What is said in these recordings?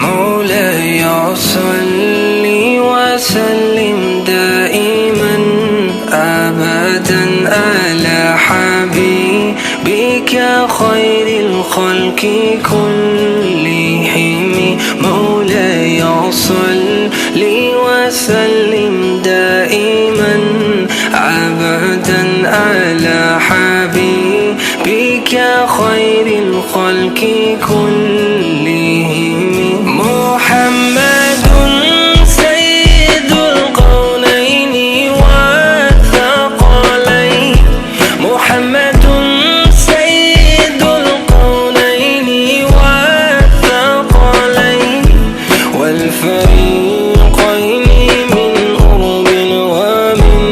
مولاي صل وسلم دائما أبدا على حبيبك خير الخلق كلهم. مولاي صل وسلم دائما أبدا على حبيبك خير الخلق كلهم. محمد سيد القولين والثقلين. محمد سيد القولين والثقلين والفريقين من قرب ومن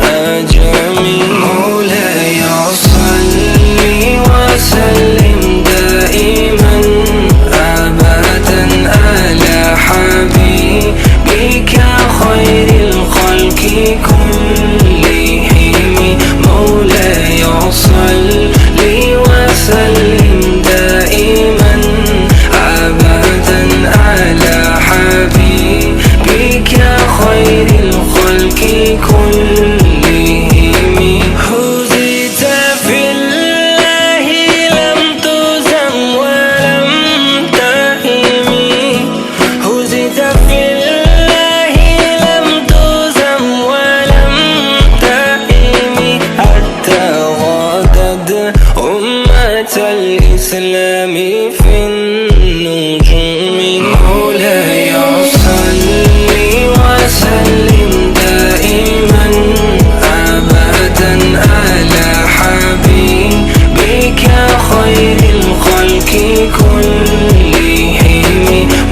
أجم. مولاي صل وسلم دائما أبدا على حبيبك خير الخلق كلهم. مولاي صل وسلم دائما أبدا على حبيبك خير الخلق كلهم. هزيت في الله لم تزم ولم تهم. هزيت في الله لم تزم ولم تهم حتى غادت أمة الإسلام في النجوم. مولاي صل وسلم دائما أبدا على حبيبك خير الخلق كلهم.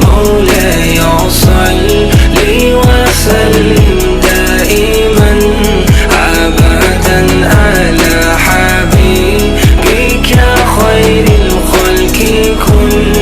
مولاي صل وسلم دائما أبدا على حبيبك خير الخلق كلهم.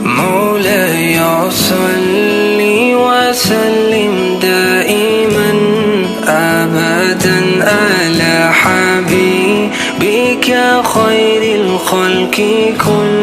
مولاي صل وسلم دائما أبدا على حبيبك خير الخلق كلهم.